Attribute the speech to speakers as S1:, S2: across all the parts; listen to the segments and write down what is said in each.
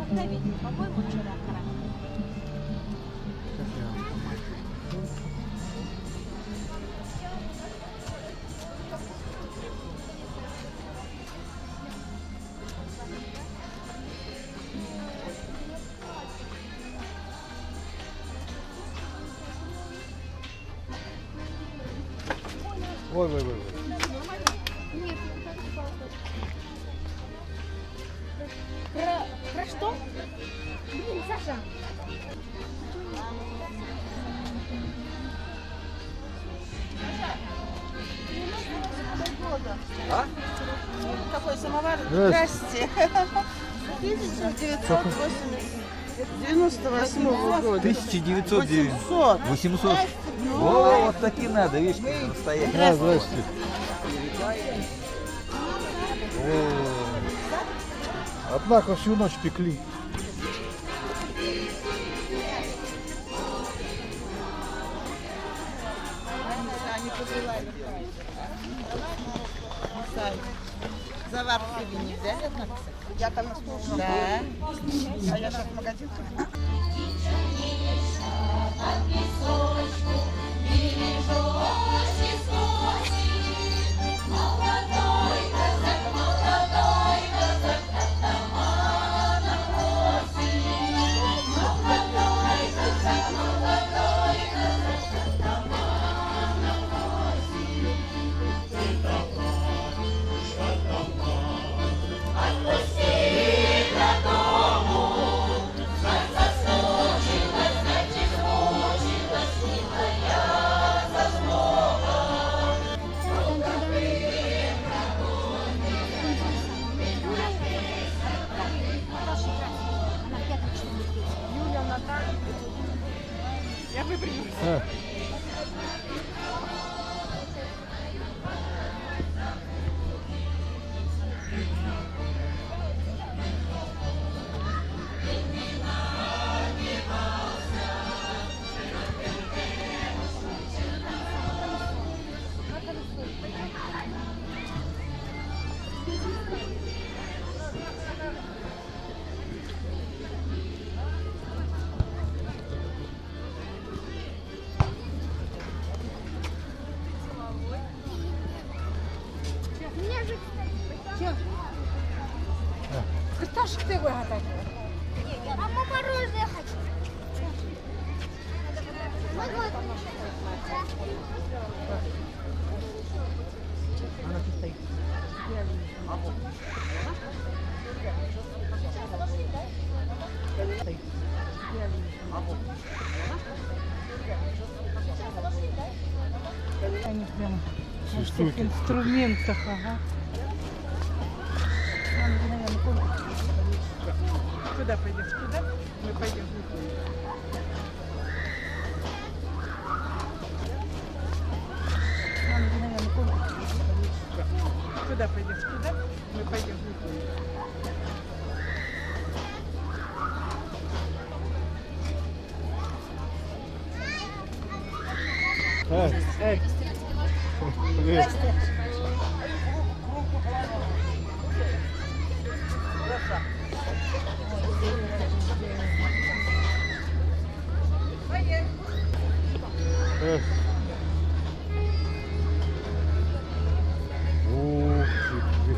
S1: По-моему, вчера
S2: Ой, ой, ой, ой.
S1: Про что? Блин, Саша.
S2: А?
S3: Какой самовар?
S2: Здрасте.
S3: Здрасте. 1998 года.
S4: 1909.
S3: 800.
S4: 800. О, вот такие надо, видишь, как настоящие.
S2: Да, здрасте. Однако всю ночь пекли.
S3: Они пожелали. Завар себе не взяли, однако. Я там слушала. Да. А я сейчас в магазин пошла.
S2: А.
S1: Картошку ты готовишь?
S5: Мама, мороженое хочу.
S1: Они прям
S2: Все
S1: в
S2: штуки.
S1: инструментах, ага. Надо, наверное, куда?
S3: Куда пойдем? Туда? Мы пойдем.
S1: Надо, наверное, куда?
S3: Куда пойдем? Туда? Мы пойдем.
S2: Привет. Э. Ух ты.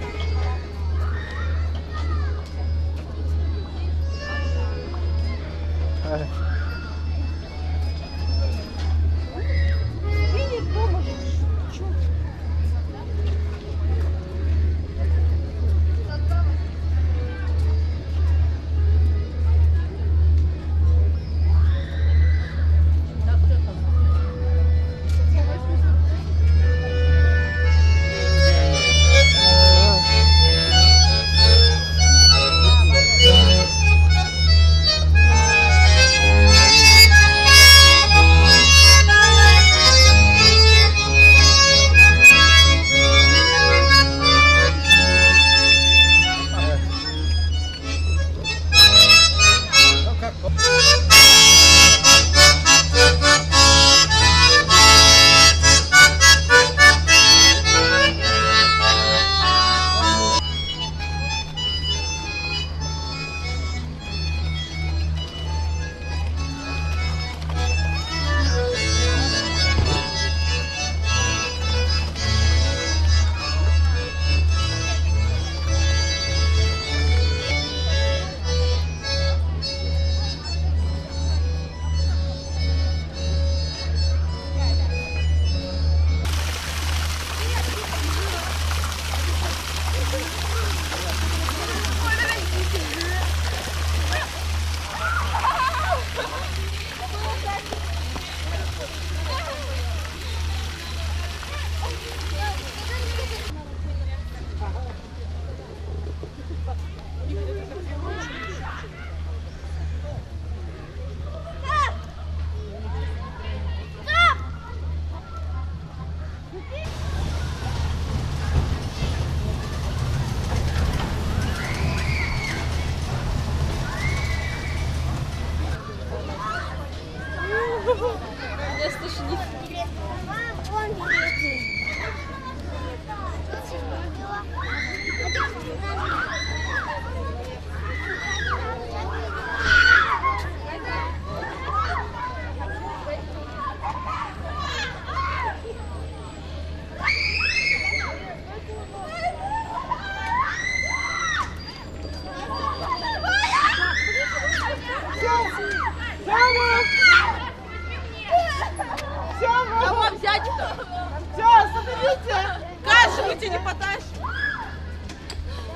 S2: А.
S1: Видишь, дома же. Чё?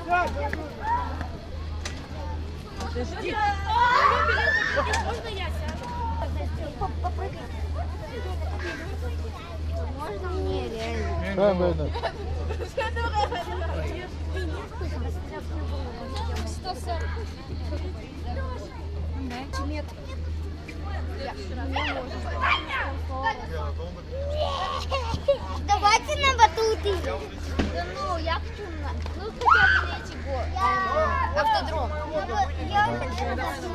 S5: Можно я сяду? Попрыгай. Можно мне реально?
S2: Та мене.
S5: 140. Давайте на батуты. Да ну, я хочу на... Ну, хотя бы на эти автодром. Я хочу на батуты.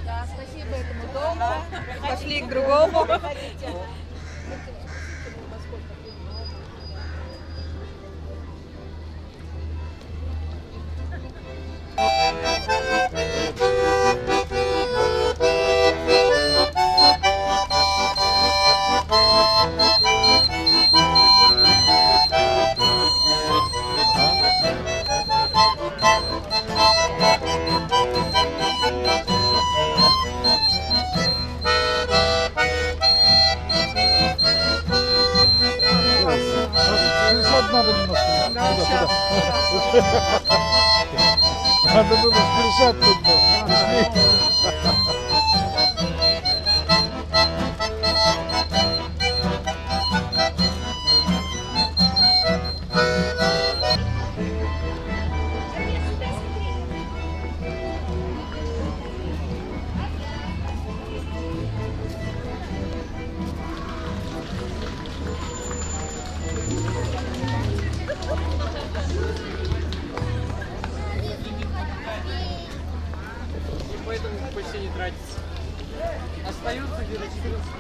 S3: Да, спасибо этому дому. Пошли к другому.
S2: Сплясать надо немножко. Куда? Надо было сплясать тут.
S6: Поэтому почти не тратится. Остается где-то 14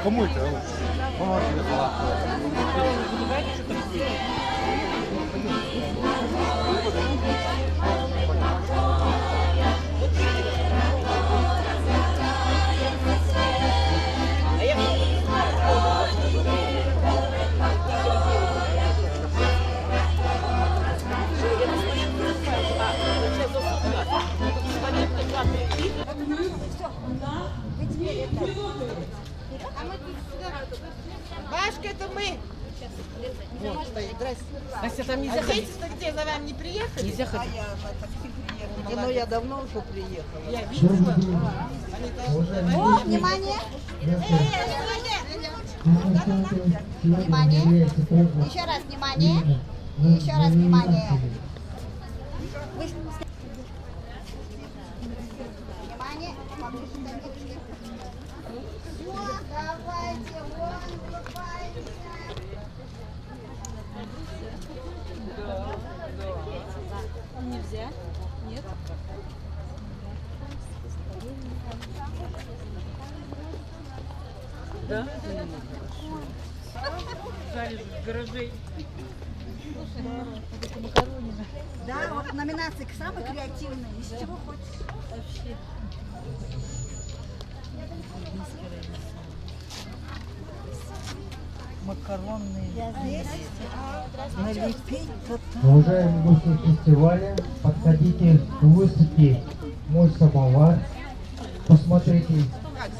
S2: Кому это?
S3: Башка, это мы. Вот стоит, здрасте.
S6: Настя, там нельзя
S3: Дети, где за вами не приехали?
S6: Нельзя ходить.
S3: Ну, я давно уже приехала. Я видела.
S5: О, внимание! Внимание! Еще раз внимание! Еще раз внимание! Внимание! Все, давайте, вон, улыбайтесь!
S1: Нельзя? Нет? Да? Жаль, гаражей.
S5: Да, вот номинация самая креативная. Из чего хочешь?
S1: Вообще. Макаронные.
S5: Я здесь.
S1: Налепить
S7: Уважаемые гости фестиваля, подходите к выставке «Мой самовар». Посмотрите,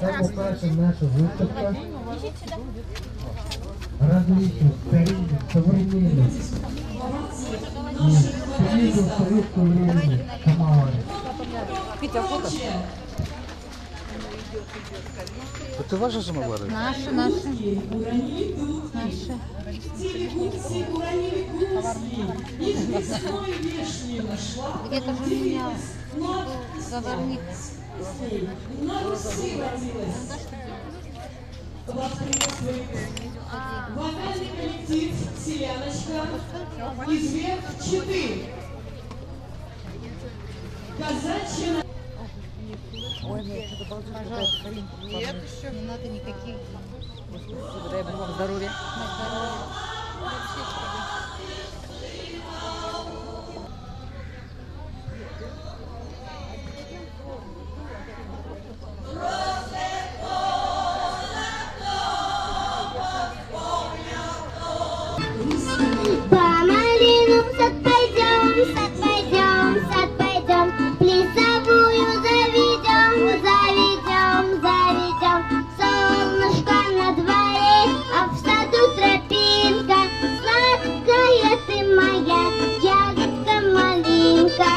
S7: как украшена наша выставка. Различных, старинных, современных и видел в советское время самовары.
S2: Это ваши самовары?
S1: Наши. Где-то же у меня заварник.
S8: Вокальный коллектив «Селяночка» из Верх-4. Казачья.
S1: Пожалуйста, нет еще. Не надо никаких.
S3: Дай Бог вам здоровья.
S1: На здоровье.
S5: По малинам в сад пойдем, сад пойдем, плясовую заведем, солнышко на дворе, а в саду тропинка, сладкая ты моя, ягодка малинка.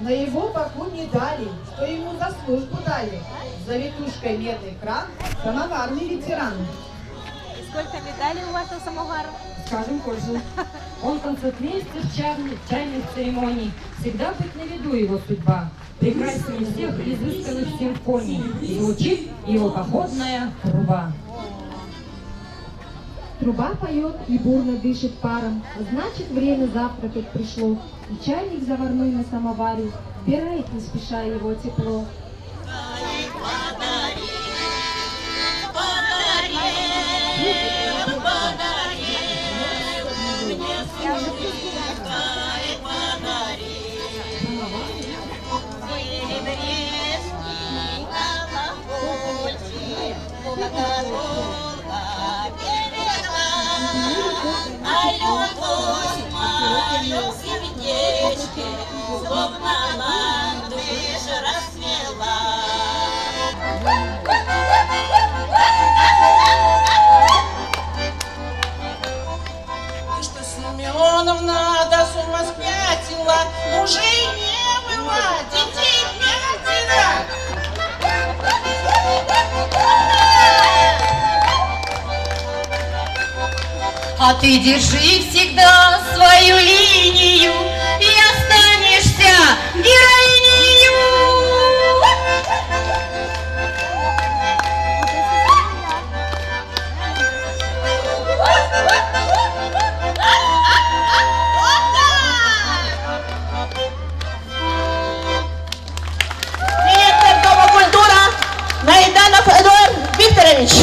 S8: На его боку не дали, что ему за службу дали. За ветушкой медный кран, самоварный ветеран.
S9: Сколько медалей у вашего самовара?
S10: Скажем позже. Он концертмейстер чайных церемоний. Всегда быть на виду его судьба. Прекраснее всех изысканных симфоний. Звучит его походная труба.
S11: Труба поет и бурно дышит паром, значит, время завтракать пришло. И чайник заварной на самоваре вбирает не спеша его тепло.
S3: А любовь мою сердечке, словно ландыш расцвела. Ты что, Семеновна, до с ума спятила? Мужей не было, детей пятеро.
S10: А ты держи всегда свою линию и останешься героинею.
S3: Директор Дома культуры Найданов Эдуард Викторович.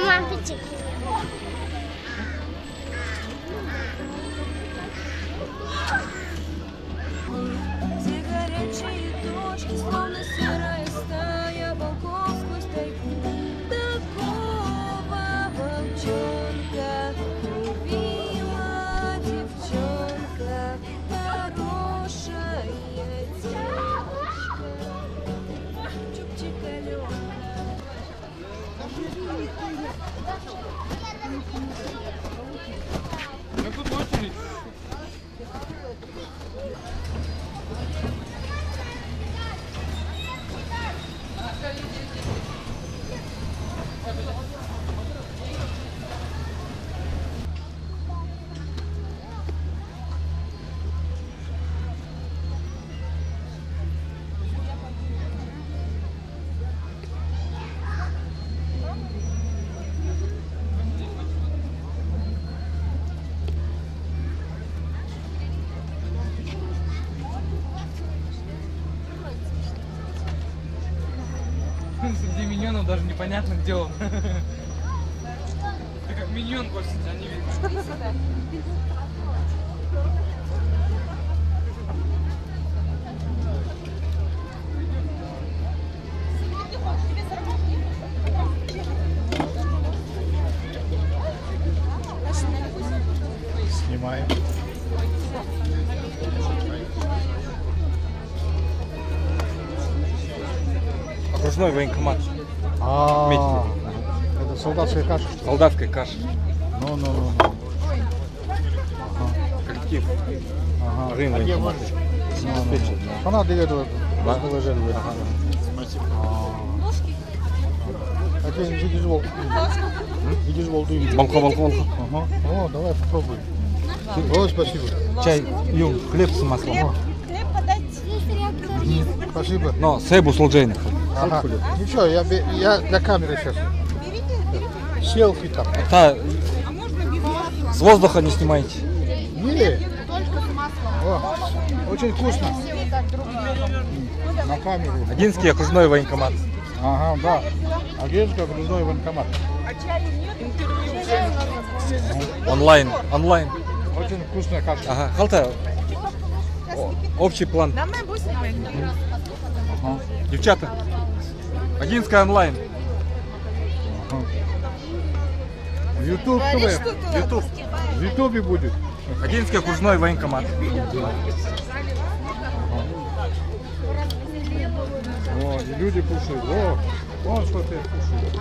S5: Мамочек.
S9: Все горячие точки, словно серая стая волков сквозь тайгу. Такого волчонка любила девчонка, хорошая девочка. Чупчик-алёнка.
S6: Ну тут очередь. экрану даже непонятно, где он. Ты как миньон косится, а не видно.
S2: Снимаем.
S4: Окружной военкомат.
S2: Это солдатская каша.
S4: Солдатская каша.
S2: Ну.
S4: Коллектив.
S2: Ага.
S4: Рынок военкомат.
S2: Она дает возложение. Окей, иди звол. Иди звол.
S4: Балко.
S2: Ага. О, давай попробуй. О, спасибо.
S4: Чай, юм, хлеб с маслом.
S3: Хлеб подать.
S2: Спасибо.
S4: Но, сейбу служейных.
S2: Ага. Ничего, я для камеры сейчас. Селфи там.
S4: Та, с воздуха не снимайте.
S2: Или? О, очень вкусно. На камеру.
S4: Одинский окружной военкомат.
S2: Ага, да. Одинский окружной военкомат.
S4: Онлайн.
S2: Очень вкусная каша.
S4: Ага, халта. Общий план.
S2: Ага.
S4: Девчата. Одинская онлайн.
S2: YouTube ТВ.
S4: YouTube.
S2: В Ютубе будет.
S4: Одинский окружной военкомат.
S2: О, и люди кушают. О, вон что ты кушаешь.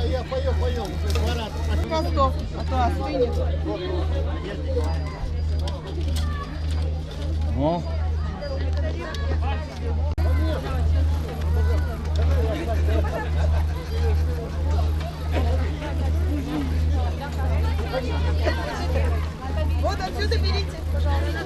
S2: Я поел.
S3: Готов, а то остынет.
S2: О.
S3: Вот отсюда берите, пожалуйста.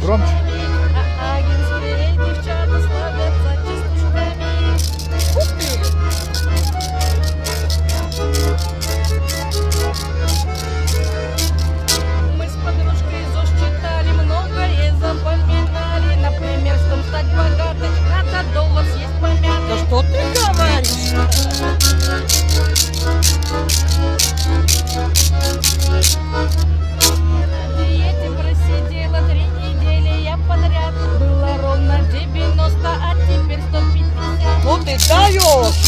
S2: Громче.
S9: Мы с подружкой ЗОЖ читали, многое запоминали. Например, чтобы стать богатой, надо доллар съесть помятый. Да что ты говоришь? В диете просидела 3 недели я подряд. Было ровно 90, а теперь 150. Ну ты даешь!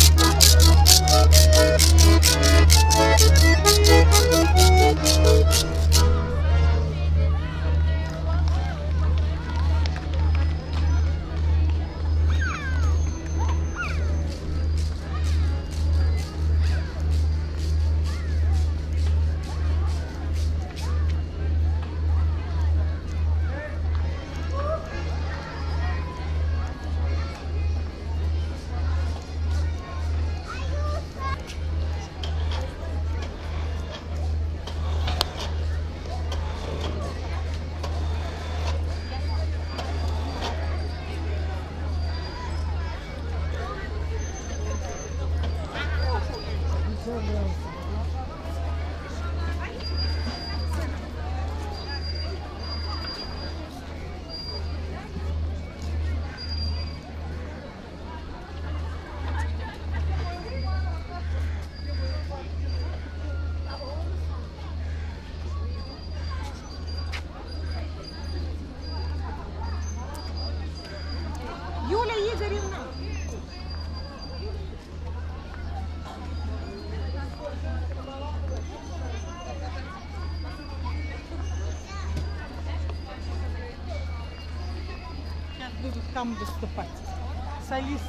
S3: Юля Игоревна. Сейчас будут там выступать. Солист.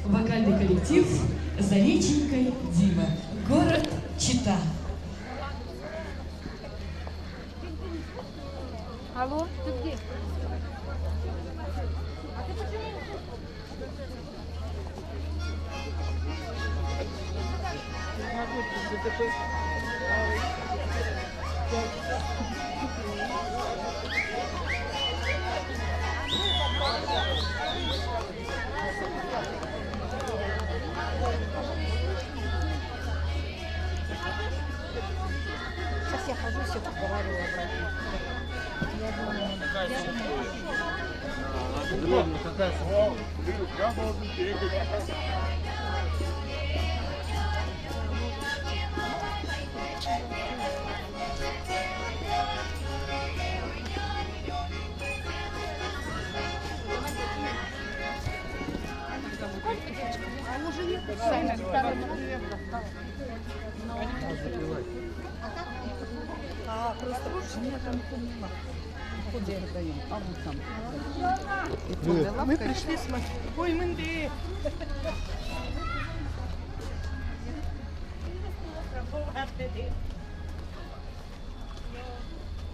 S10: Вокальный коллектив «Зареченькой Дима». Город Чита.
S1: Алло, ты где?
S3: Сейчас я хожу, все говорю обратно. Мы пришли смотреть. Ой, Мэнди!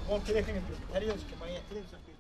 S12: Вон тарелочки мои, тарелочки.